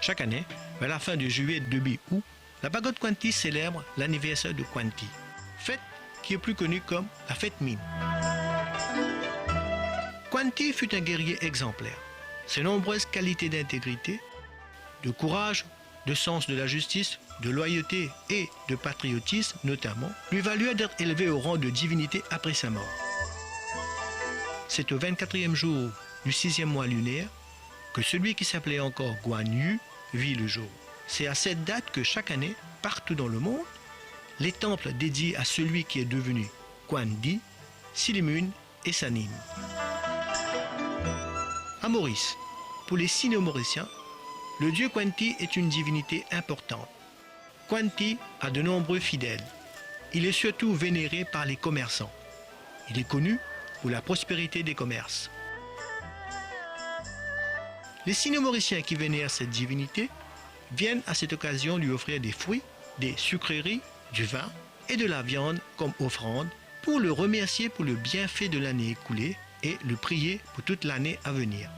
Chaque année, vers la fin de juillet début août, la pagode Kwanti célèbre l'anniversaire de Kwanti, fête qui est plus connue comme la fête mine. Kwanti fut un guerrier exemplaire. Ses nombreuses qualités d'intégrité, de courage, de sens de la justice, de loyauté et de patriotisme notamment, lui valuèrent d'être élevé au rang de divinité après sa mort. C'est au 24e jour du 6e mois lunaire que celui qui s'appelait encore Guan Yu vit le jour. C'est à cette date que chaque année, partout dans le monde, les temples dédiés à celui qui est devenu Quan Di s'illuminent et s'animent. À Maurice, pour les Sino-Mauriciens, le dieu Kwanti est une divinité importante. Kwanti a de nombreux fidèles. Il est surtout vénéré par les commerçants. Il est connu pour la prospérité des commerces. Les Sino-Mauriciens qui vénèrent cette divinité viennent à cette occasion lui offrir des fruits, des sucreries, du vin et de la viande comme offrande pour le remercier pour le bienfait de l'année écoulée et le prier pour toute l'année à venir.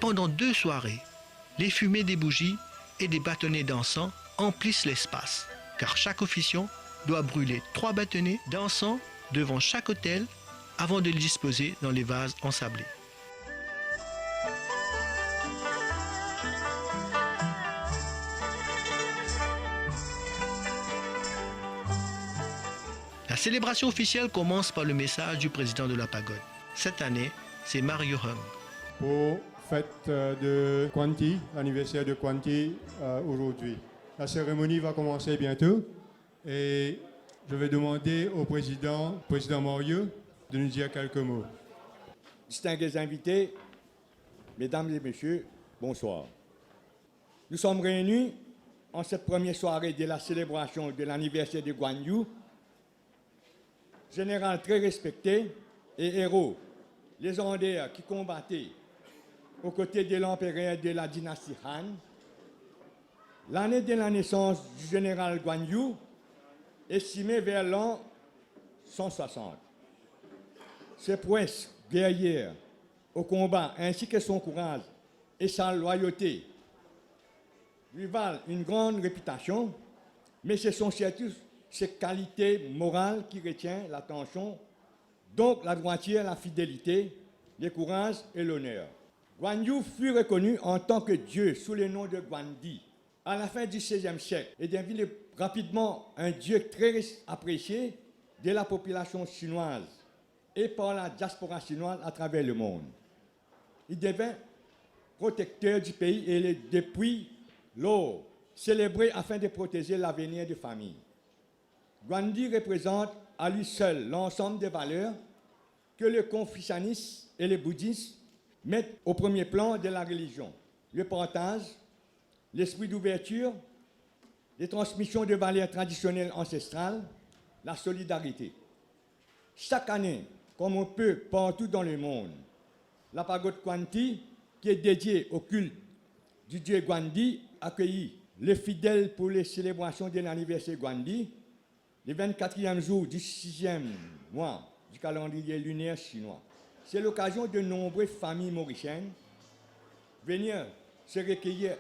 Pendant 2 soirées, les fumées des bougies et des bâtonnets d'encens emplissent l'espace, car chaque officiant doit brûler 3 bâtonnets d'encens devant chaque autel avant de les disposer dans les vases ensablés. La célébration officielle commence par le message du président de la pagode. Cette année, c'est Mario Hung. Pour fête de Kwanti, l'anniversaire de Kwanti aujourd'hui. La cérémonie va commencer bientôt et je vais demander au président Mario, de nous dire quelques mots. Distingués invités, mesdames et messieurs, bonsoir. Nous sommes réunis en cette première soirée de la célébration de l'anniversaire de Guan Yu, général très respecté et héros légendaire qui combattait aux côtés de l'empereur de la dynastie Han. L'année de la naissance du général Guan Yu, estimée vers l'an 160. Ses prouesses guerrières au combat ainsi que son courage et sa loyauté lui valent une grande réputation, mais ce sont surtout ses qualités morales qui retiennent l'attention, donc la droiture, la fidélité, le courage et l'honneur. Guan Yu fut reconnu en tant que dieu sous le nom de Guan Di à la fin du XVIe siècle et devint rapidement un dieu très apprécié de la population chinoise et par la diaspora chinoise à travers le monde. Il devint protecteur du pays et depuis lors célébré afin de protéger l'avenir des familles. Guan Di représente à lui seul l'ensemble des valeurs que le confucianisme et le bouddhisme mettent au premier plan de la religion. Le partage, l'esprit d'ouverture, les transmissions de valeurs traditionnelles ancestrales, la solidarité. Chaque année, comme on peut partout dans le monde, la pagode Kwanti, qui est dédiée au culte du dieu Guan Di, accueillit les fidèles pour les célébrations de l'anniversaire Guan Di, le 24e jour du 6e mois du calendrier lunaire chinois. C'est l'occasion de nombreuses familles mauriciennes venir se recueillir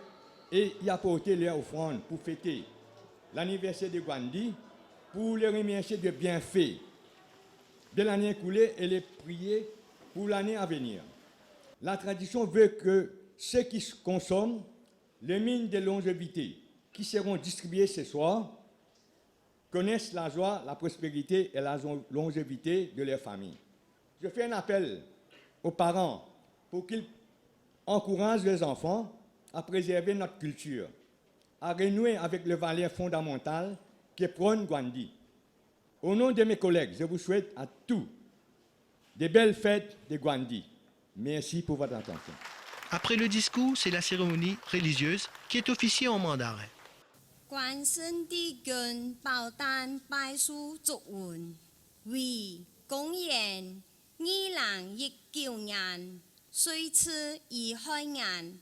et y apporter leur offrande pour fêter l'anniversaire de Guan Di, pour les remercier de bienfaits de l'année écoulée et les prier pour l'année à venir. La tradition veut que ceux qui consomment les mines de longévité qui seront distribuées ce soir connaissent la joie, la prospérité et la longévité de leur famille. Je fais un appel aux parents pour qu'ils encouragent les enfants à préserver notre culture, à renouer avec les valeurs fondamentales que prône Guan Di. Au nom de mes collègues, je vous souhaite à tous de belles fêtes de Guan Di. Merci pour votre attention. Après le discours, c'est la cérémonie religieuse qui est officiée en mandarin. 關聖帝君保丹拜書祝運，為公元2019年歲次乙亥年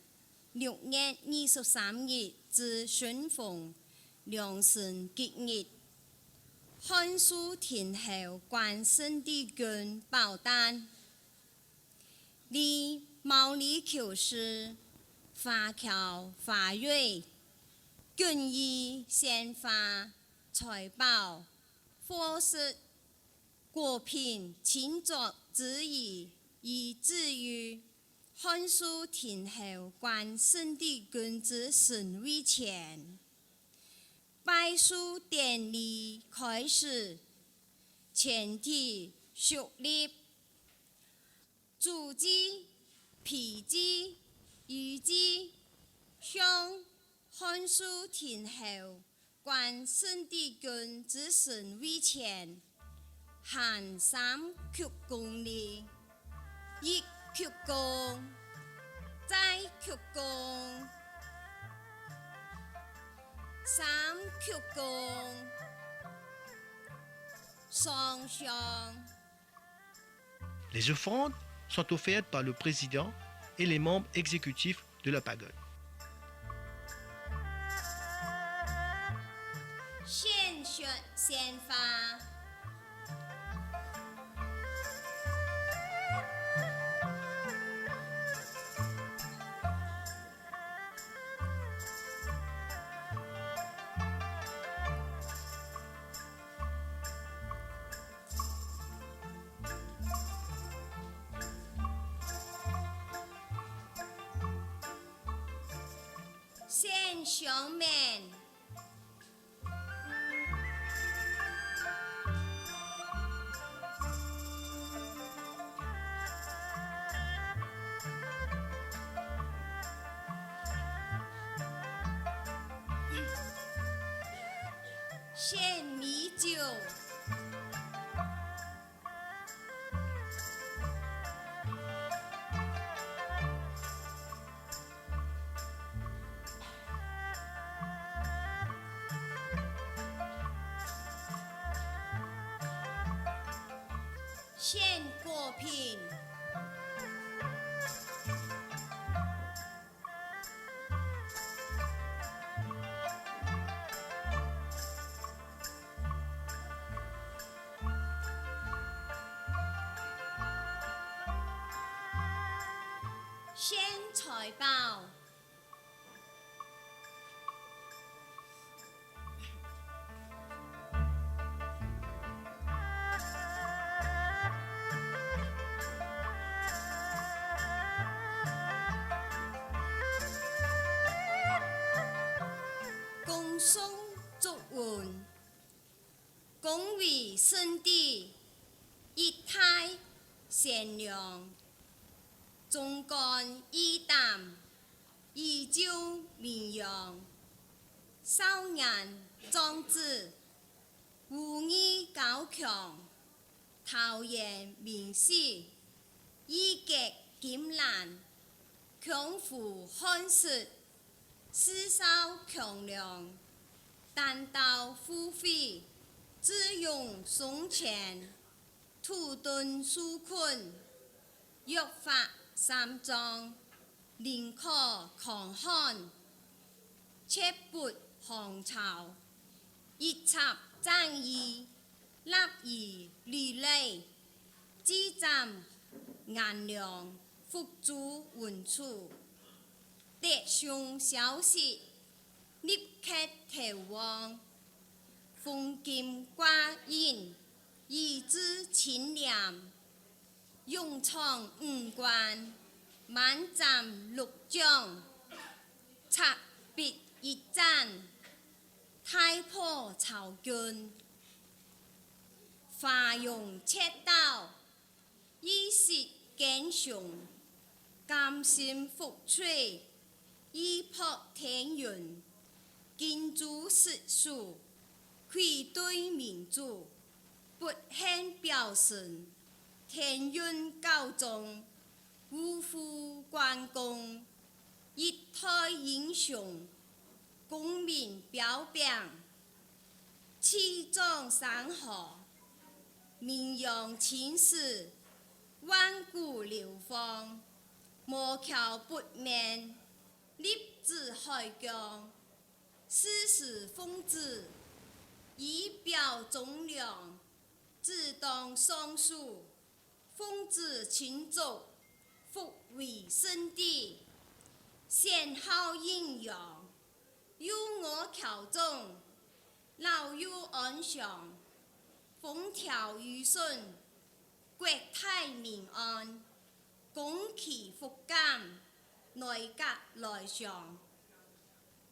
6月23日至順逢良辰吉日，汉书天后关圣帝君宝丹，立毛里求斯，花桥花蕊，君衣鲜花，财宝货色，果品庆祝之意，以至于汉书天后关圣帝君之神位前。拜书典礼开始，全体肃立，主祭、皮祭、御祭向汉书天后关圣帝君之神位前行三鞠躬礼，一鞠躬，再鞠躬。三鞠躬，上香。 Les offrandes sont offertes par le président et les membres exécutifs de la pagode. 献血献花。 献上面，献米酒。 献果品，献财宝。 恭送祝愿，恭为圣帝一胎善良，忠肝义胆，以救民扬，少年壮志，武艺高强，陶冶名士，衣革金兰，强扶汉室。 世少强梁，单刀赴会，智勇双全，土遁纾困，约法三章，宁可抗汉，切拔汉朝，一插正义，立以立类，积攒颜良，福诸文处。 德上消息，立刻投往，封金挂印，以资清廉，勇闯五关，满占六将，插笔一战，太破曹军，华容切刀，以实奸雄，甘心服罪。 依破天云，建筑世俗，愧对民主，不幸表神，天运告终，无负关公，一代英雄，公民表表，气壮山河，名扬青史，万古流芳，莫桥不灭。 立志海疆，世事奉旨，以表忠良，自当上书，奉旨勤奏，复为圣帝，先后阴阳，有我朝中，老有安详，风调雨顺，国泰民安，公其福感，内阁来上，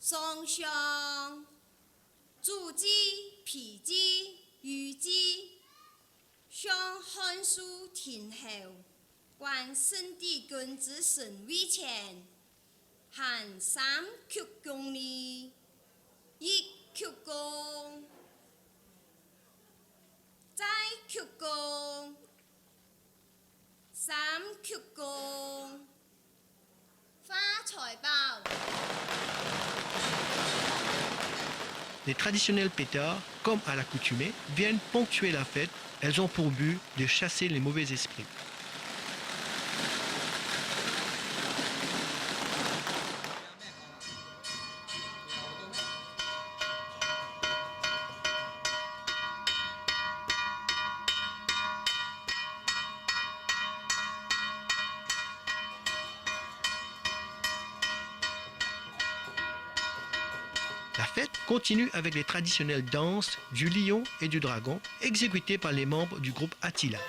上上。主之、皮之、羽之，上汉书天后，观圣帝君之神位前，含三鞠躬礼，一鞠躬，再鞠躬，三鞠躬，发财宝。Les traditionnels pétards, comme à l'accoutumée, viennent ponctuer la fête. Elles ont pour but de chasser les mauvais esprits. La fête continue avec les traditionnelles danses du lion et du dragon exécutées par les membres du groupe Attila.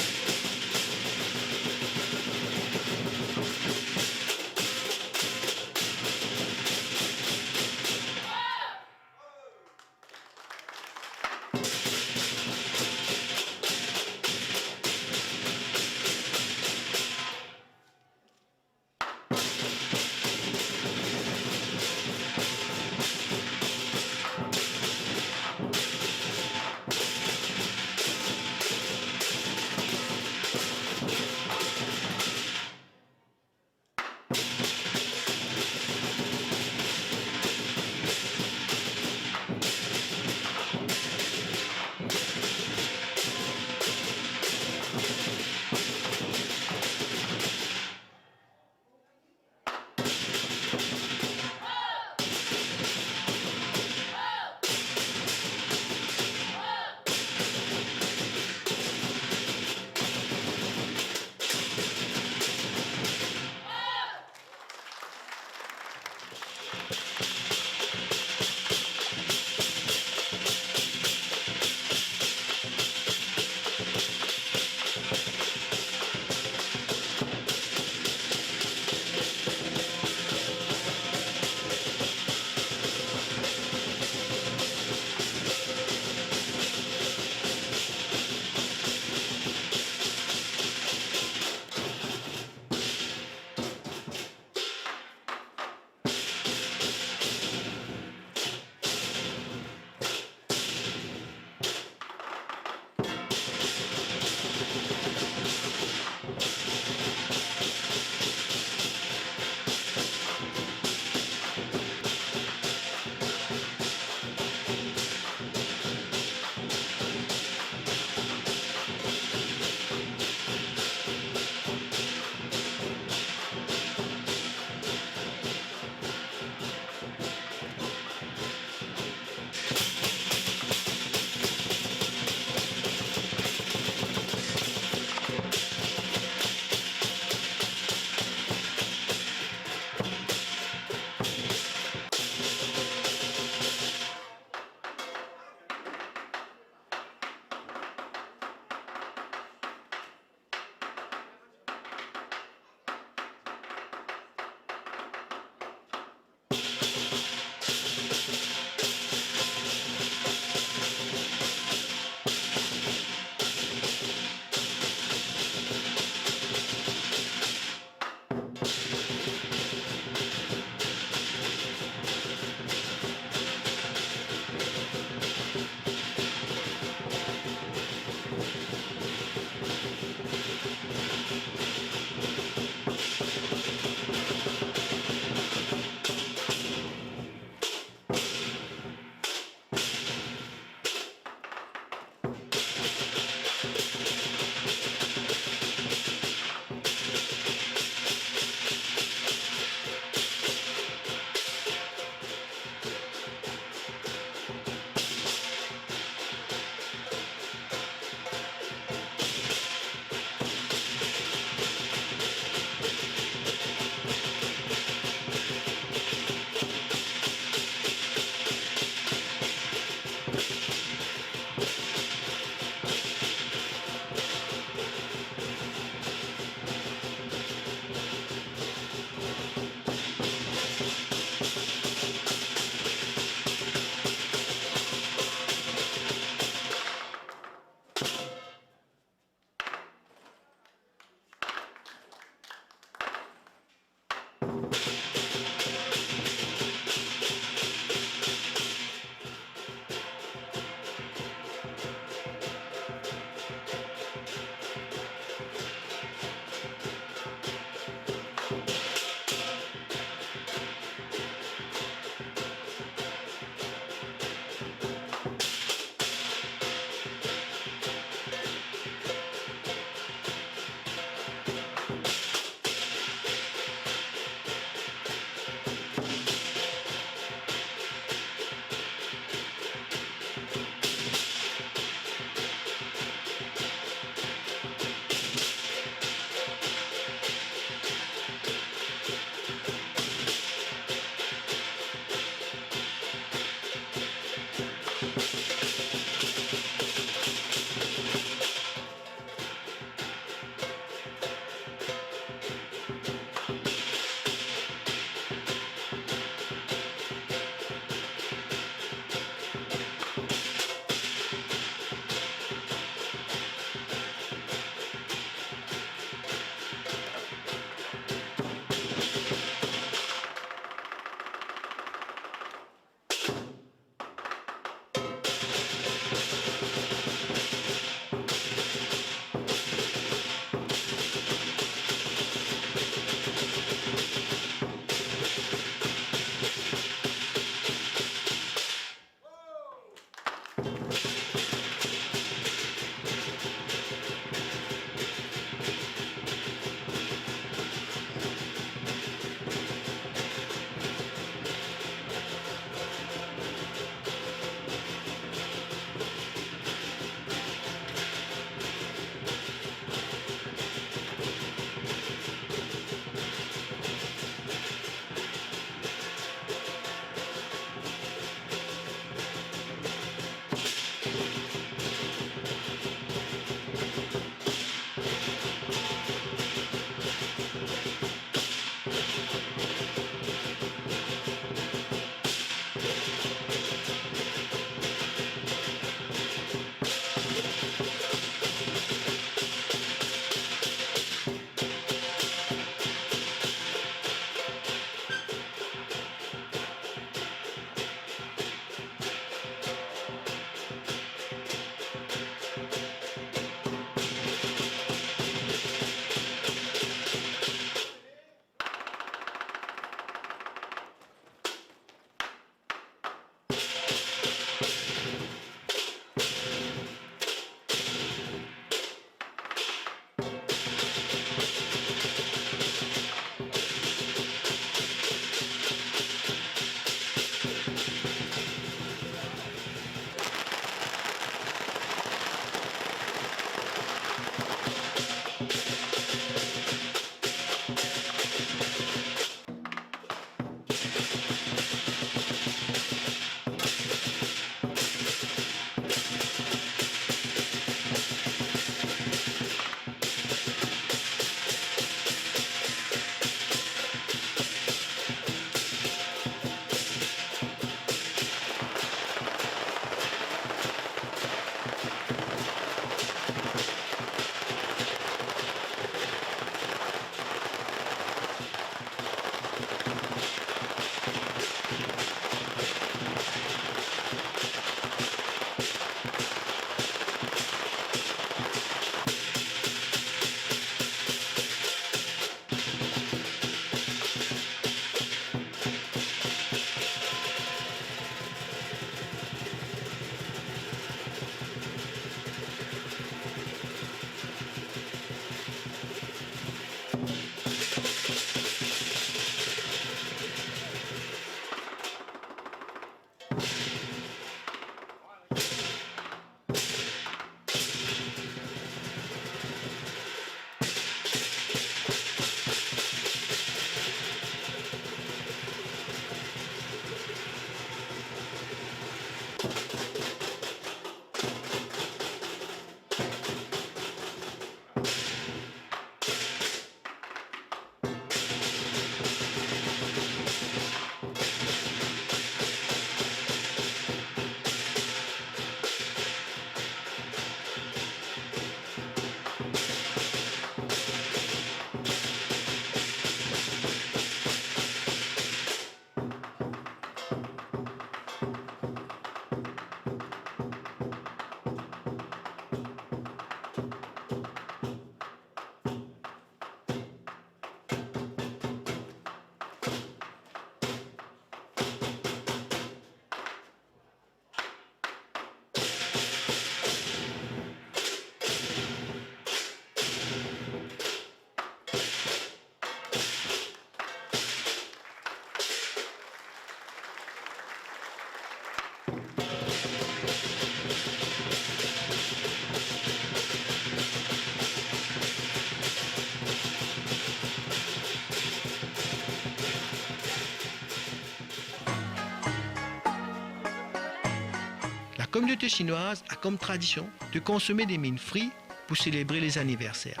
La communauté chinoise a comme tradition de consommer des mines frites pour célébrer les anniversaires.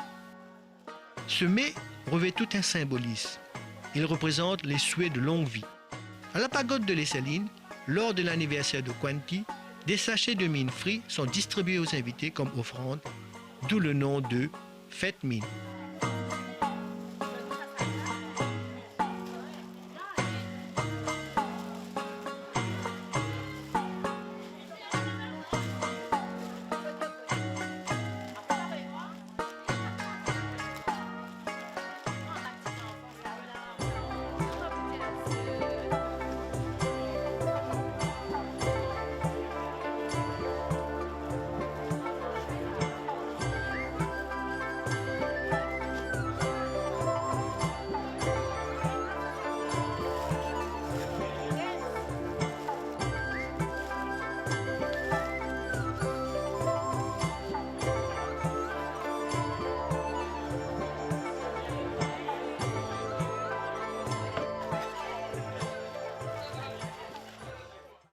Ce mets revêt tout un symbolisme. Il représente les souhaits de longue vie. À la pagode de l'Essaline, lors de l'anniversaire de Quan Thi, des sachets de mine frites sont distribués aux invités comme offrande, d'où le nom de fête mine.